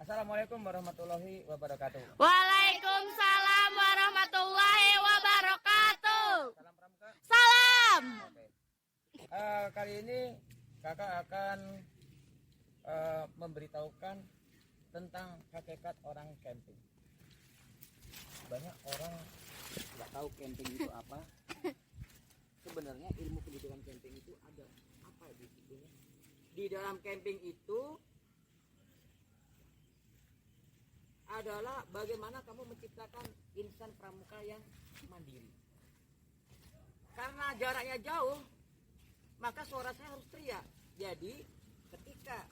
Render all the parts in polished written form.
Assalamualaikum warahmatullahi wabarakatuh. Waalaikumsalam warahmatullahi wabarakatuh. Salam pramuka. Salam. Oke. Kali ini kakak akan memberitahukan tentang hakikat orang camping. Banyak orang nggak tahu camping itu apa. Sebenarnya ilmu pendidikan camping itu ada apa di situ? Di dalam camping itu adalah bagaimana kamu menciptakan insan pramuka yang mandiri. Karena jaraknya jauh, maka suara saya harus teriak. Jadi ketika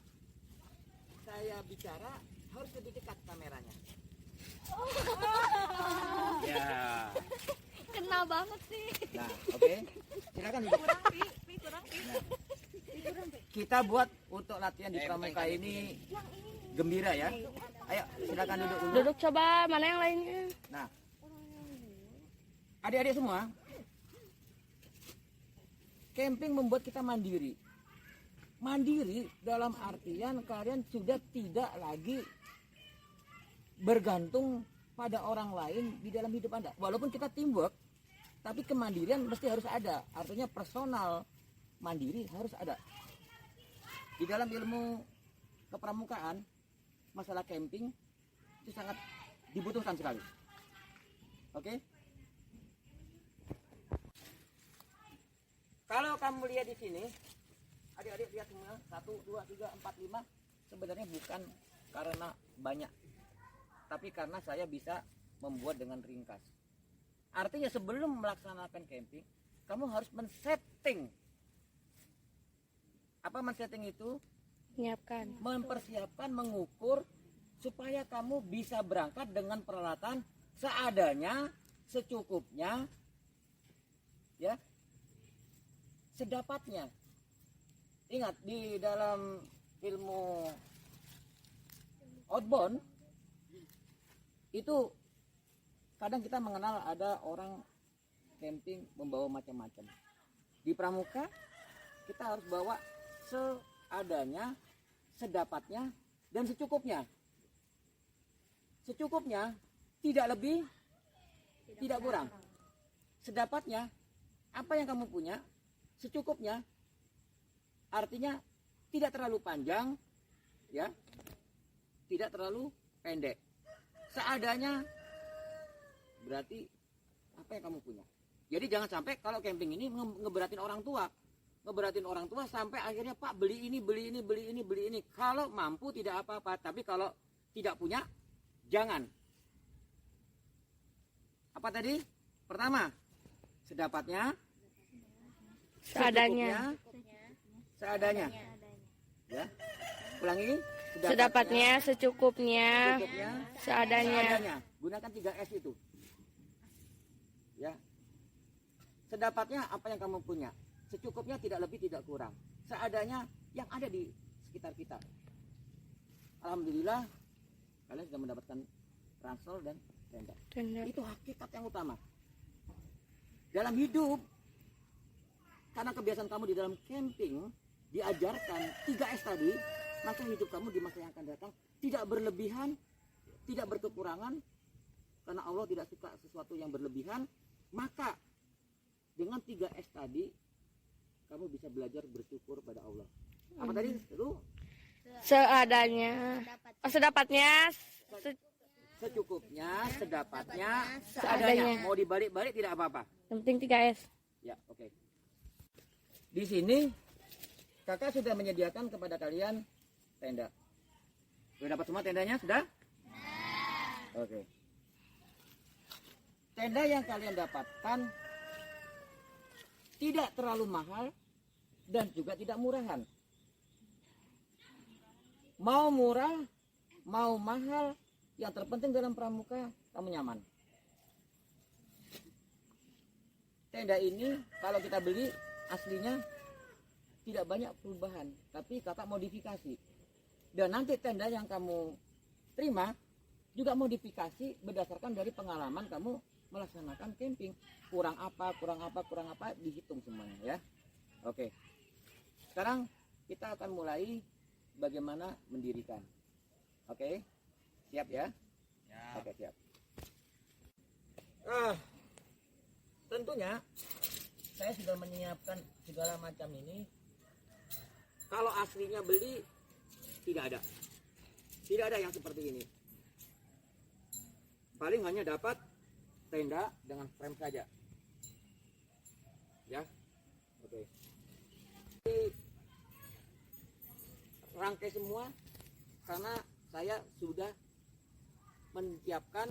saya bicara harus lebih dekat kameranya. Ya. Kena banget sih. Nah, oke. Silakan duduk. Kita buat untuk latihan di pramuka ini gembira ya. Ayo, silakan duduk dulu. Duduk coba, mana yang lainnya? Nah, adik-adik semua, camping membuat kita mandiri. Mandiri dalam artian kalian sudah tidak lagi bergantung pada orang lain di dalam hidup Anda. Walaupun kita teamwork, tapi kemandirian mesti harus ada. Artinya personal mandiri harus ada. Di dalam ilmu kepramukaan, masalah camping itu sangat dibutuhkan sekali. Oke? Kalau kamu lihat di sini, adik-adik lihat semua, 1, 2, 3, 4, 5, sebenarnya bukan karena banyak, tapi karena saya bisa membuat dengan ringkas. Artinya sebelum melaksanakan camping, kamu harus men-setting. Apa men-setting itu? Menyiapkan. Mempersiapkan, mengukur supaya kamu bisa berangkat dengan peralatan seadanya, secukupnya, ya, sedapatnya. Ingat, di dalam ilmu outbound itu kadang kita mengenal ada orang camping membawa macam-macam. Di pramuka kita harus bawa seadanya, sedapatnya, dan secukupnya. Secukupnya, tidak lebih, tidak kurang. Sedapatnya, apa yang kamu punya, secukupnya, artinya tidak terlalu panjang, ya, tidak terlalu pendek. Seadanya, berarti apa yang kamu punya. Jadi jangan sampai kalau camping ini ngeberatin orang tua. Ngeberatin orang tua sampai akhirnya Pak beli ini. Kalau mampu tidak apa-apa, tapi kalau tidak punya jangan. Apa tadi? Pertama, sedapatnya, Seadanya. seadanya. Ya. Ulangi, Sedapatnya, secukupnya, secukupnya, seadanya. Gunakan 3S itu. Ya. Sedatapatnya apa yang kamu punya. Secukupnya, tidak lebih, tidak kurang. Seadanya yang ada di sekitar kita. Alhamdulillah kalian sudah mendapatkan ransel dan tenda. Itu hakikat yang utama. Dalam hidup, karena kebiasaan kamu di dalam camping diajarkan 3S tadi, maka hidup kamu di masa yang akan datang tidak berlebihan, tidak berkekurangan, karena Allah tidak suka sesuatu yang berlebihan. Maka dengan 3S tadi kamu bisa belajar bersyukur pada Allah. Apa tadi? Lu? Seadanya. Sedapatnya. Secukupnya, sedapatnya, Seadanya. Mau dibalik-balik tidak apa-apa. Yang penting 3S. Ya, oke. Di sini kakak sudah menyediakan kepada kalian tenda. Sudah dapat semua tendanya? Sudah? Oke. Tenda yang kalian dapatkan tidak terlalu mahal dan juga tidak murahan. Mau murah, mau mahal, yang terpenting dalam pramuka kamu nyaman. Tenda ini kalau kita beli aslinya tidak banyak perubahan, tapi kakak modifikasi. Dan nanti tenda yang kamu terima juga modifikasi berdasarkan dari pengalaman kamu melaksanakan camping. Kurang apa, dihitung semuanya ya. Oke. Sekarang kita akan mulai bagaimana mendirikan. Oke. Siap ya? Ya. Oke, siap. Tentunya saya sudah menyiapkan segala macam ini. Kalau aslinya beli tidak ada. Tidak ada yang seperti ini. Paling hanya dapat tenda dengan frame saja. Ya. Oke. Rangkai semua karena saya sudah menyiapkan,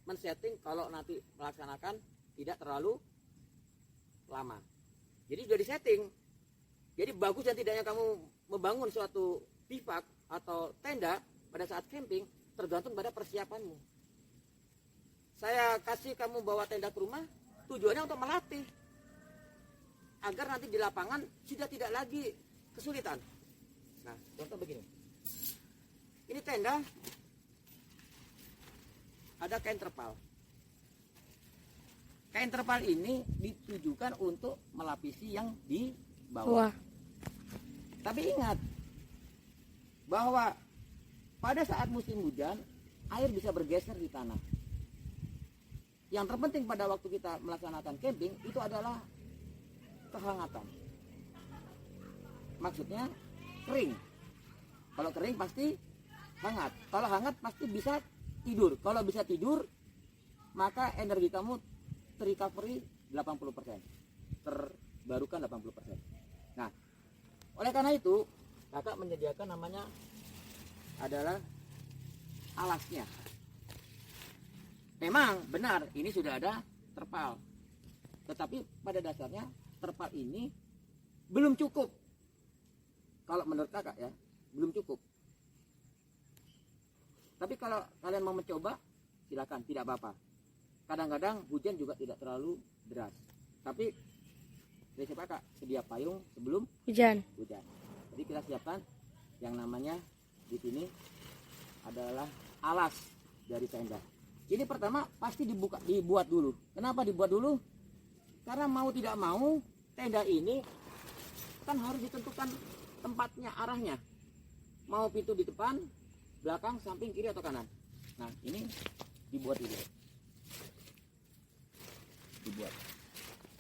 men-setting kalau nanti melaksanakan tidak terlalu lama. Jadi sudah disetting. Jadi bagus dan tidaknya kamu membangun suatu bivak atau tenda pada saat camping tergantung pada persiapanmu. Saya kasih kamu bawa tenda ke rumah tujuannya untuk melatih agar nanti di lapangan sudah tidak lagi kesulitan. Nah, contoh begini. Ini tenda ada kain terpal. Kain terpal ini ditujukan untuk melapisi yang di bawah. Wah. Tapi ingat bahwa pada saat musim hujan air bisa bergeser di tanah. Yang terpenting pada waktu kita melaksanakan camping itu adalah kehangatan. Maksudnya kering. Kalau kering pasti hangat. Kalau hangat pasti bisa tidur. Kalau bisa tidur maka energi kamu terrecovery 80%. Terbarukan 80%. Nah, oleh karena itu kakak menyediakan namanya adalah alasnya. Memang benar ini sudah ada terpal. Tetapi pada dasarnya terpal ini belum cukup. Kalau menurut kakak ya, belum cukup. Tapi kalau kalian mau mencoba, silakan, tidak apa-apa. Kadang-kadang hujan juga tidak terlalu deras. Tapi prinsip kakak sedia payung sebelum Hujan. hujan. Jadi kita siapkan yang namanya di sini adalah alas dari tenda. Ini pertama pasti dibuat dulu. Kenapa dibuat dulu? Karena mau tidak mau tenda ini kan harus ditentukan tempatnya, arahnya. Mau pintu di depan, belakang, samping, kiri atau kanan. Nah, ini dibuat dulu.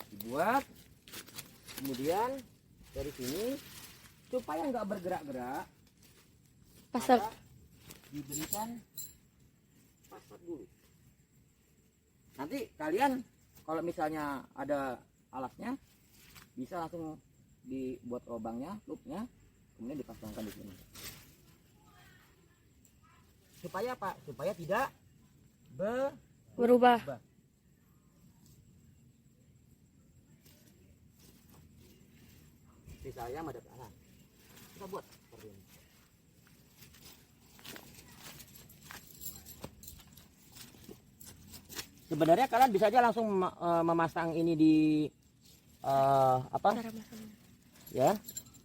Dibuat. Kemudian dari sini supaya nggak bergerak-gerak, Pasar. maka diberikan pasar dulu. Nanti kalian kalau misalnya ada alasnya bisa langsung dibuat lubangnya, loopnya, kemudian dipasangkan di sini. Supaya apa? Supaya tidak Berubah. Si saya madep kanan. Kita buat seperti ini. Sebenarnya kalian bisa aja langsung memasang ini di apa? Cara masangnya. Ya,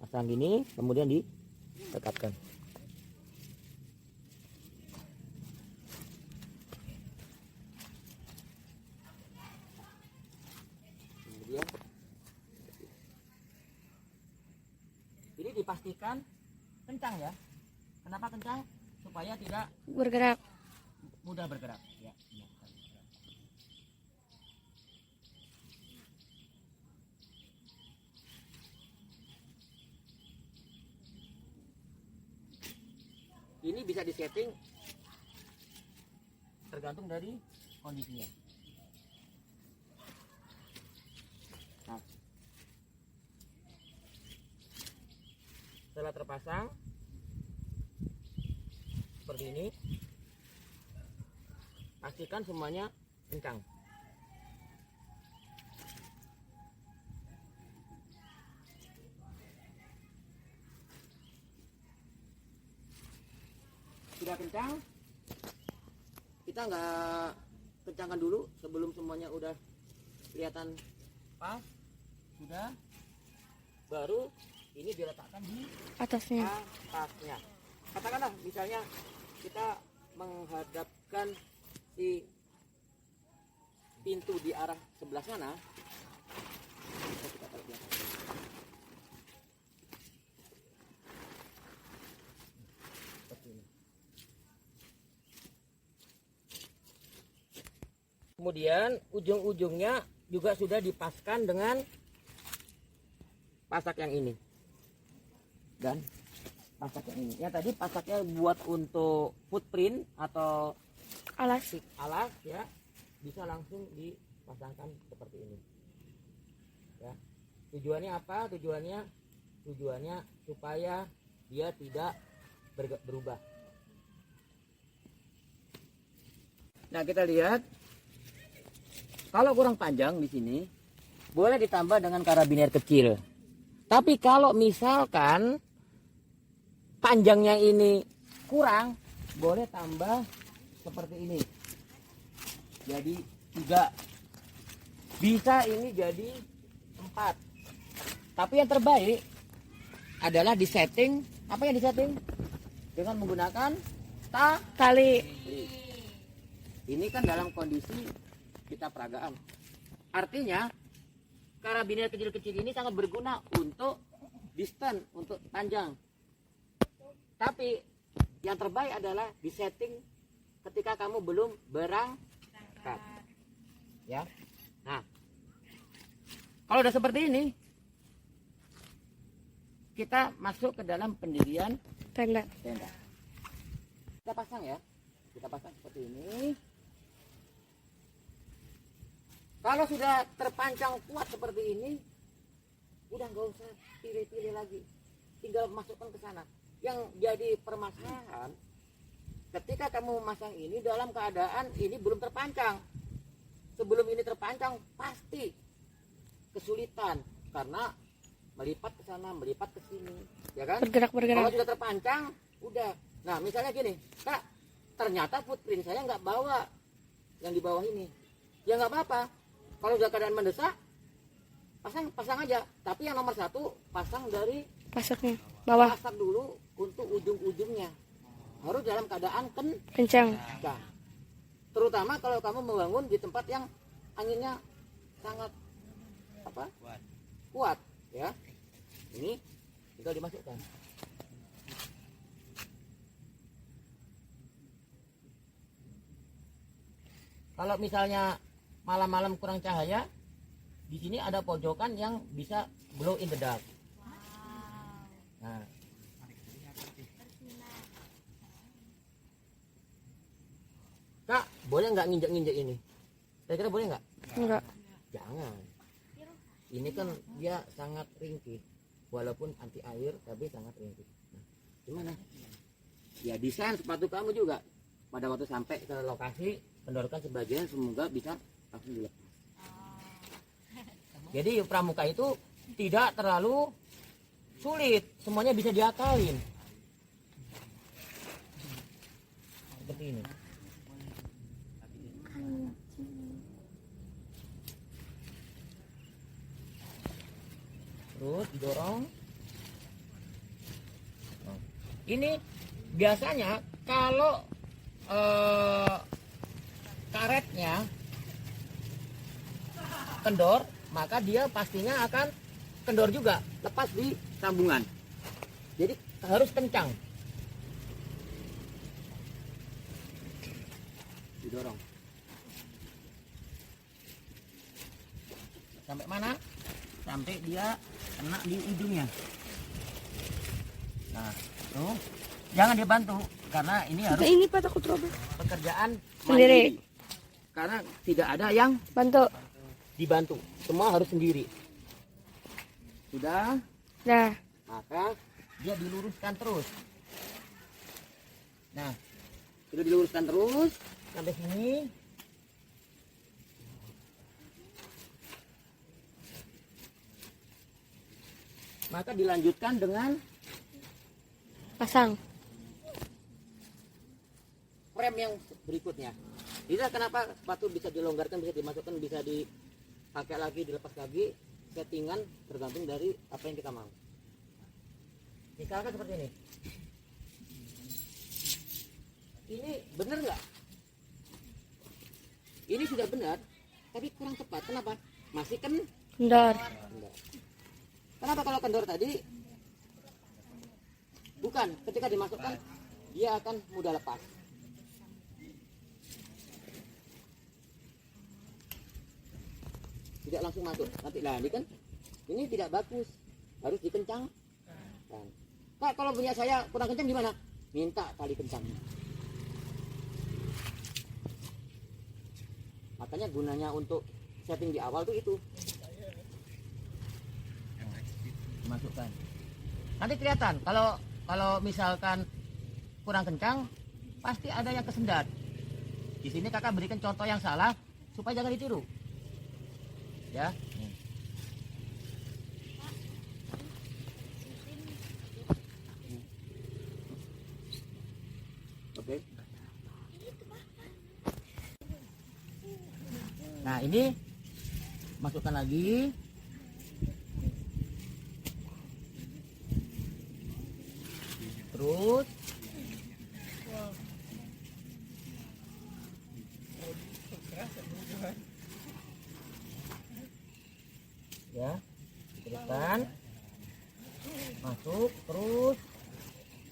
pasang gini, kemudian ditekatkan. Kemudian ini dipastikan kencang ya. Kenapa kencang? Supaya tidak Bergerak. mudah bergerak. Ya. Ini bisa disetting tergantung dari kondisinya. Nah, setelah terpasang seperti ini, pastikan semuanya kencang. Sudah kencang, kita nggak kencangkan dulu sebelum semuanya udah kelihatan pas. Sudah, baru ini diletakkan di Atasnya. atasnya. Katakanlah misalnya kita menghadapkan si pintu di arah sebelah sana, bisa kita taruh di atas. Seperti ini. Kemudian ujung-ujungnya juga sudah dipaskan dengan pasak yang ini. Dan pasak yang ini. Ya tadi pasaknya buat untuk footprint atau Alas. alas ya, bisa langsung dipasangkan seperti ini. Ya. Tujuannya apa? Tujuannya supaya dia tidak berubah. Nah, kita lihat kalau kurang panjang di sini boleh ditambah dengan karabiner kecil. Tapi kalau misalkan panjangnya ini kurang, boleh tambah seperti ini. Jadi 3. Bisa ini jadi 4. Tapi yang terbaik adalah disetting. Apa yang disetting? Dengan menggunakan Tali. Ini kan dalam kondisi kita peragaan. Artinya karabiner kecil-kecil ini sangat berguna untuk distance, untuk panjang. Tapi yang terbaik adalah disetting ketika kamu belum berangkat. Ya. Nah, kalau udah seperti ini, kita masuk ke dalam pendirian Tenda. tenda. Kita pasang ya. Kita pasang seperti ini. Kalau sudah terpancang kuat seperti ini, udah nggak usah pilih-pilih lagi, tinggal masukkan ke sana. Yang jadi permasalahan, ketika kamu masang ini dalam keadaan ini belum terpancang. Sebelum ini terpancang, pasti kesulitan karena melipat ke sana, melipat ke sini, ya kan? Bergerak. Kalau sudah terpancang, udah. Nah, misalnya gini, Kak, ternyata footprint saya nggak bawa yang di bawah ini, ya nggak apa-apa. Kalau sudah keadaan mendesak, pasang aja. Tapi yang nomor 1, pasang dari Pasaknya. Bawah. pasak dulu untuk ujung-ujungnya. Harus dalam keadaan Kencang. kencang. Terutama kalau kamu membangun di tempat yang anginnya sangat kuat, ya. Ini tinggal dimasukkan. Kalau misalnya malam-malam kurang cahaya, di sini ada pojokan yang bisa glow in the dark. Nah, Kak, boleh nggak nginjek-nginjek ini? Saya kira boleh nggak? Enggak. Jangan. Ini kan dia sangat ringkih, walaupun anti air tapi sangat ringkih. Nah, gimana? Ya desain sepatu kamu juga. Pada waktu sampai ke lokasi, kendorkan sebagian, semoga bisa langsung dilepas. Jadi pramuka itu tidak terlalu sulit, semuanya bisa diakalin. Seperti ini. Terus didorong. Ini biasanya kalau karetnya kendor, maka dia pastinya akan kendor juga, lepas di sambungan. Jadi harus kencang. Didorong. Sampai mana? Sampai dia kena di ujungnya. Nah, tuh. Jangan dibantu karena ini harus Ini Pak, takut robek. pekerjaan Sendiri. mandiri. Karena tidak ada yang Bantu. dibantu, semua harus sendiri. Sudah, Dah. maka dia diluruskan terus. Nah, sudah diluruskan terus sampai sini. Maka dilanjutkan dengan Pasang. frame yang berikutnya. Jadi kenapa sepatu bisa dilonggarkan, bisa dimasukkan, bisa dipakai lagi, dilepas lagi, settingan tergantung dari apa yang kita mau. Misalkan seperti ini. Ini benar nggak? Ini sudah benar, tapi kurang tepat. Kenapa? Masih Kendor. kendor. Kenapa kalau kendor tadi? Bukan, ketika dimasukkan dia akan mudah lepas. tidak langsung masuk. Nanti lah ini kan ini tidak bagus, harus dikencangkan. Kak, kalau punya saya kurang kencang gimana? Minta tali kencangnya. Makanya gunanya untuk setting di awal tuh itu. Masukkan. Nanti kelihatan kalau misalkan kurang kencang pasti ada yang kesendat. Di sini kakak berikan contoh yang salah supaya jangan ditiru. Ya. Oke. Nah, ini masukkan lagi. Terus ya, teruskan. Masuk terus.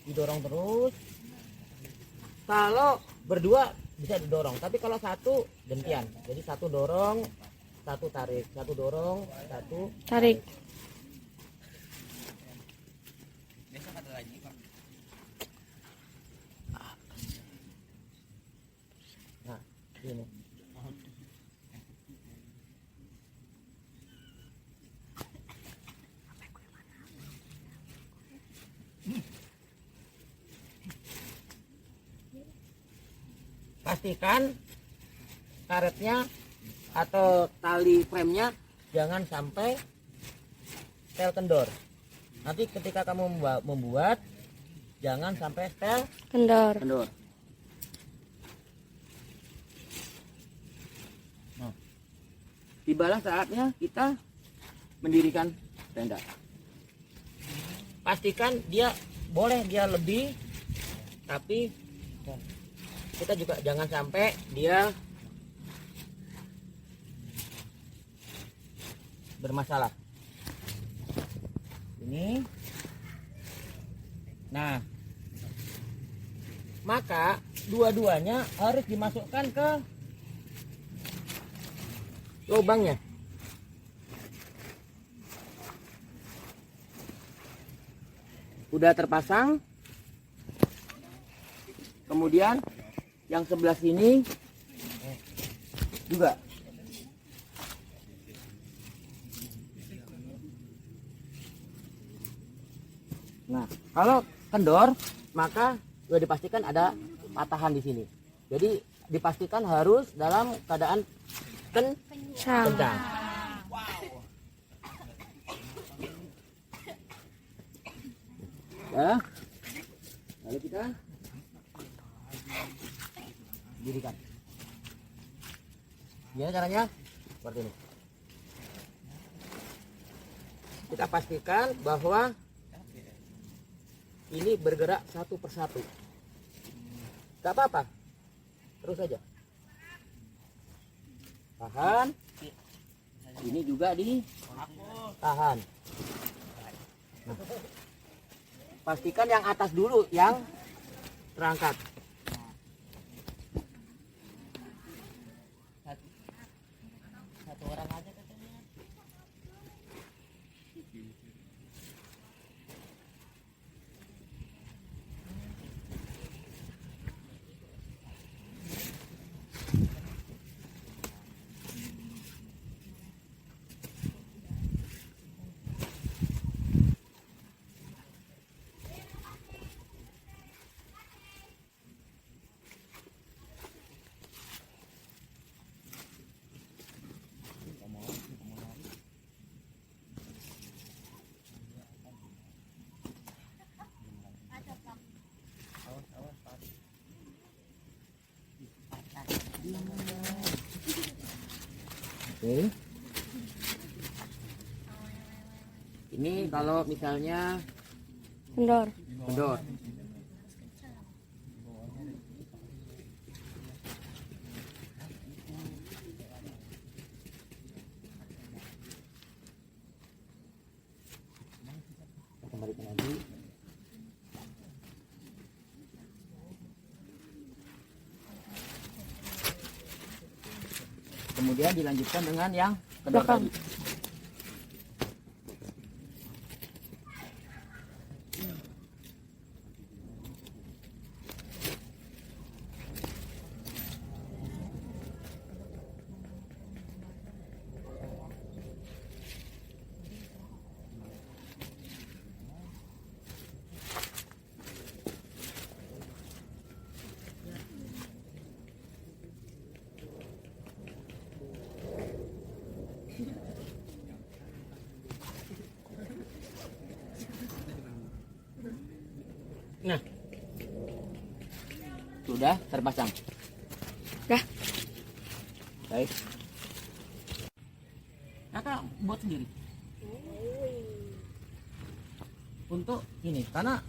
Didorong terus. Kalau berdua bisa didorong, tapi kalau satu gantian. Jadi satu dorong, satu tarik, satu dorong, satu Tarik. Besok ada lagi Pak. Nah, ini. Pastikan karetnya atau tali frame-nya jangan sampai setel kendor. Nanti ketika kamu membuat jangan sampai setel Kendor. kendor. Nah, tibalah saatnya kita mendirikan tenda. Pastikan dia boleh dia lebih, tapi kita juga jangan sampai dia bermasalah. Ini. Nah, maka dua-duanya harus dimasukkan ke lubangnya. Udah terpasang. Kemudian yang sebelah sini juga. Nah, kalau kendor maka sudah dipastikan ada patahan di sini. Jadi dipastikan harus dalam keadaan Sang. kencang. Ya. Lalu kita dirikan. Gimana caranya? Seperti ini. Kita pastikan bahwa ini bergerak satu persatu. Gak apa-apa. Terus saja. Tahan. Ini juga ditahan. Nah. Pastikan yang atas dulu yang terangkat. Satu orang aja katanya. Oke. Ini kalau misalnya Kendor. kendor. Kita kembalikan lagi. Kemudian dilanjutkan dengan yang Kendor Belakang. tadi. Nah, sudah terpasang. Dah. Baik. Kakak buat sendiri. Untuk ini, karena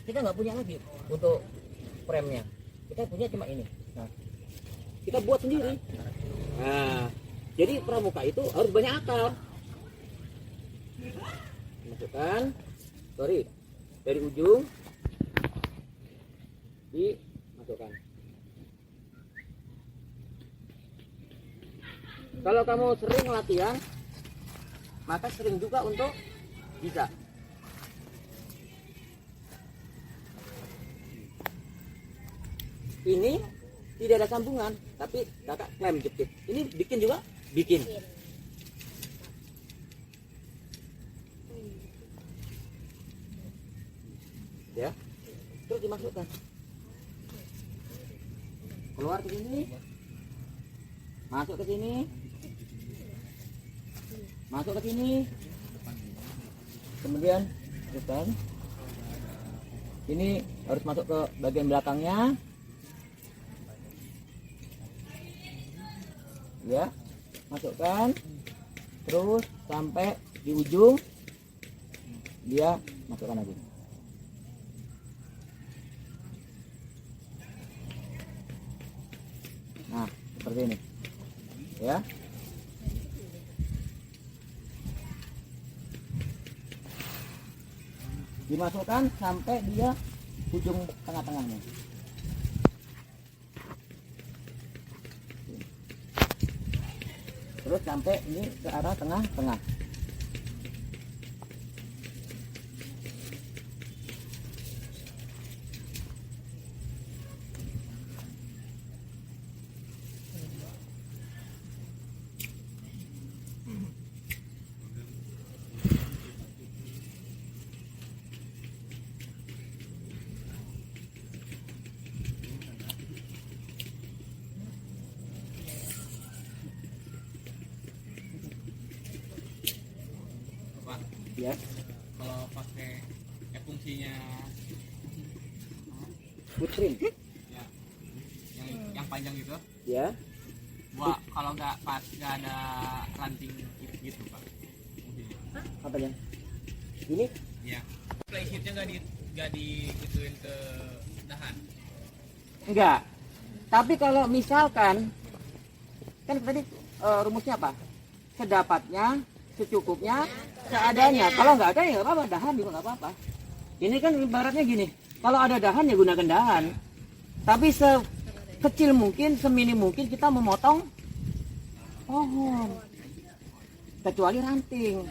kita nggak punya lagi untuk premnya. Kita punya cuma ini. Nah, kita buat sendiri. Nah, jadi pramuka itu harus banyak akal. Masukkan, dari ujung dimasukkan. Kalau kamu sering latihan, maka sering juga untuk bisa. Ini tidak ada sambungan, tapi kakak klem jepit. Ini bikin juga? Bikin. Ya, terus dimasukkan. Keluar ke sini, masuk ke sini, masuk ke sini, kemudian masukkan. Ini harus masuk ke bagian belakangnya, ya, masukkan, terus sampai di ujung, dia masukkan lagi. Nah, seperti ini, ya. Dimasukkan sampai dia ujung tengah-tengahnya. Terus sampai ini ke arah tengah-tengah. Pak, Ya, kalau pakai fungsinya putrin. ya yang panjang gitu, Ya, buat kalau nggak pas nggak ada ranting gitu Pak. Fungsinya. apa ya? Ini Ya. Playsheetnya nggak digituin ke dahan. enggak. Tapi kalau misalkan kan tadi rumusnya apa? Sedapatnya, secukupnya, seadanya. Kalau nggak ada ya nggak apa-apa, dahan juga nggak apa-apa. Ini kan ibaratnya gini, kalau ada dahan ya gunakan dahan. Tapi sekecil mungkin, seminim mungkin kita memotong pohon, kecuali ranting.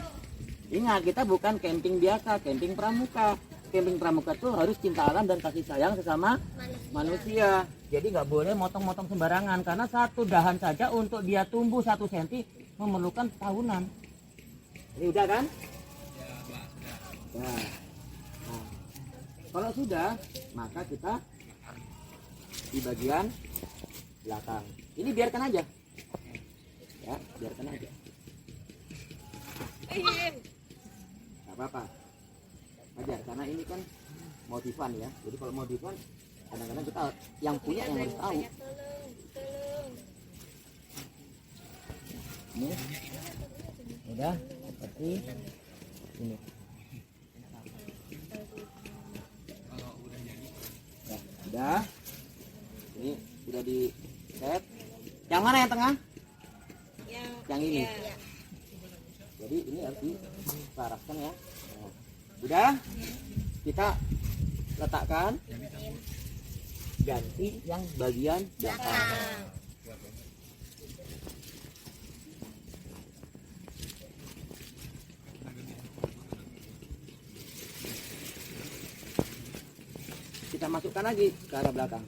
Ingat, kita bukan camping biasa, camping pramuka. Camping pramuka tuh harus cinta alam dan kasih sayang sesama manusia. Jadi nggak boleh motong-motong sembarangan, karena satu dahan saja untuk dia tumbuh 1 cm memerlukan tahunan. Ini udah kan? Ya Pak, sudah. Nah, kalau sudah, maka kita di bagian belakang. Ini biarkan aja. Ya, biarkan aja. Gak apa-apa. Wajar, karena ini kan motifan ya. Jadi kalau motifan, kadang-kadang kita yang punya yang harus tahu. Ini udah seperti ini. Kalau udah jadi. Ya, udah. Ini sudah di set. Yang mana yang tengah? Yang ini. Jadi ini harus diselaraskan ya. Nah, udah. Kita letakkan. Ganti yang bagian belakang. kita masukkan lagi ke arah belakang.